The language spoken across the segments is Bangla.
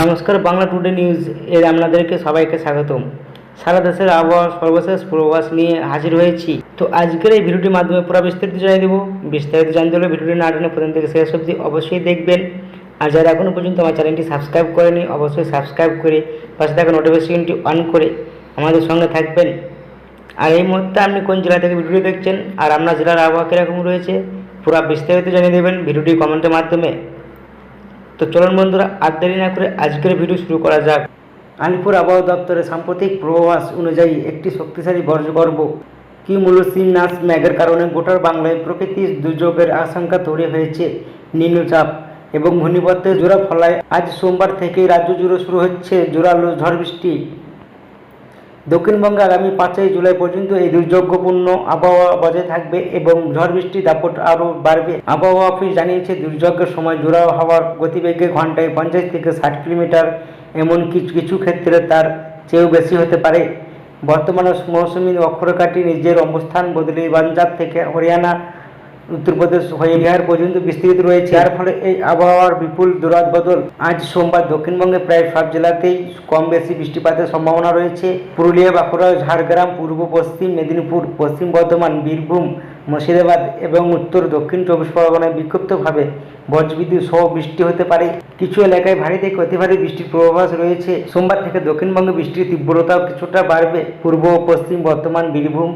নমস্কার, বাংলা টুডে নিউজ এর আপনাদেরকে সবাইকে স্বাগতম। সারা দেশের আবহাওয়া সর্বশেষ পূর্বাভাস নিয়ে হাজির হয়েছি। তো আজকের এই ভিডিওটির মাধ্যমে পুরো বিস্তারিত জানিয়ে দেবো। বিস্তারিত জানতে হলে ভিডিওটি না টেনে প্রথম থেকে শেষ অবধি অবশ্যই দেখবেন। আর যারা এখনও পর্যন্ত আমার চ্যানেলটি সাবস্ক্রাইব করেনি অবশ্যই সাবস্ক্রাইব করে পাশে থাকা নোটিফিকেশনটি অন করে আমাদের সঙ্গে থাকবেন। আর এই মুহূর্তে আপনি কোন জেলা থেকে ভিডিও দেখছেন আর আপনার জেলার আবহাওয়া কীরকম রয়েছে পুরো বিস্তারিত জানিয়ে দেবেন ভিডিওটি কমেন্টের মাধ্যমে। তো চলুন বন্ধুরা, আর দেরি না করে আজকের ভিডিও শুরু করা যাক। আলিপুর আবহাওয়া দপ্তরের সাম্প্রতিক পূর্বাভাস অনুযায়ী একটি শক্তিশালী বজ্রগর্ভ কিউমুলোনিম্বাস মেঘের কারণে গোটা বাংলায় প্রকৃতির দুর্যোগের আশঙ্কা তৈরি হয়েছে। নিম্নচাপ এবং ঘূর্ণিঝড়ের জোড়া ফলায় আজ সোমবার থেকেই রাজ্য জুড়ে শুরু হচ্ছে জোরালো ঝড় বৃষ্টি। দক্ষিণবঙ্গে আগামী 5 জুলাই পর্যন্ত এই দুর্যোগপূর্ণ আবহাওয়া বজায় থাকবে এবং ঝড় বৃষ্টির দাপট আরও বাড়বে। আবহাওয়া অফিস জানিয়েছে, দুর্যোগের সময় জোরালো হাওয়ার গতিবেগে ঘন্টায় 50 থেকে 60 কিলোমিটার, এমন কিছু ক্ষেত্রে তার চেয়েও বেশি হতে পারে। বর্তমানে মৌসুমী অক্ষরেখাটি নিজের অবস্থান বদলে পাঞ্জাব থেকে হরিয়ানা, উত্তরপ্রদেশ হয়ে বিহার পর্যন্ত বিস্তৃত রয়েছে, যার ফলে এই আবহাওয়ার বিপুল দূরদবদল। আজ সোমবার দক্ষিণবঙ্গে প্রায় সব জেলাতেই কম বেশি বৃষ্টিপাতের সম্ভাবনা রয়েছে। পুরুলিয়া, বাঁকুড়া, ঝাড়গ্রাম, পূর্ব পশ্চিম মেদিনীপুর, পশ্চিম বর্ধমান, বীরভূম, মুর্শিদাবাদ এবং উত্তর দক্ষিণ 24 পরগনায় বিক্ষিপ্তভাবে বজ্রবিদ্যুৎ সহ বৃষ্টি হতে পারে। কিছু এলাকায় ভারী থেকে অতি ভারী বৃষ্টির পূর্বাভাস রয়েছে। সোমবার থেকে দক্ষিণবঙ্গে বৃষ্টির তীব্রতাও কিছুটা বাড়বে। পূর্ব ও পশ্চিম বর্ধমান, বীরভূম,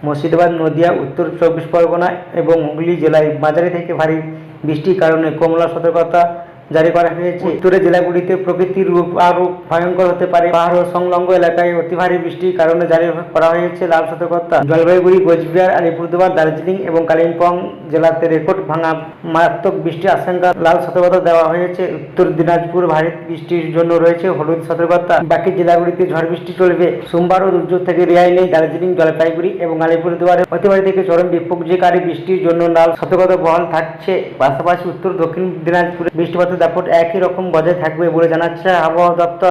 মুর্শিদাবাদ, নদিয়া, উত্তর 24 পরগনা এবং হুগলি জেলায় মাঝারি থেকে ভারী বৃষ্টির কারণে কমলা সতর্কতা জারি করা হয়েছে। উত্তরের জেলাগুলিতে প্রকৃতির রূপ আরও ভয়ঙ্কর হতে পারে। পাহাড় ও সংলগ্ন এলাকায় অতি ভারী বৃষ্টির কারণে জারি করা হয়েছে লাল সতর্কতা। জলপাইগুড়ি, কোচবিহার, আলিপুরদুয়ার, দার্জিলিং এবং কালিম্পং জেলাতে রেকর্ড ভাঙা মারাত্মক বৃষ্টির আশঙ্কা লাল সতর্কতা দেওয়া হয়েছে। উত্তর দিনাজপুর ভারী বৃষ্টির জন্য রয়েছে হলুদ সতর্কতা। বাকি জেলাগুলিতে ঝড় বৃষ্টি চলবে। সোমবারও দুর্যোগ থেকে রেহাই নেই দার্জিলিং, জলপাইগুড়ি এবং আলিপুরদুয়ারে অতি ভারী থেকে চরম বিপর্যয়কারী বৃষ্টির জন্য লাল সতর্কতা বহাল থাকছে। পাশাপাশি উত্তর দক্ষিণ দিনাজপুরে বৃষ্টিপাতের দাপট একই রকম বজায় থাকবে বলে জানাচ্ছে আবহাওয়া দপ্তর।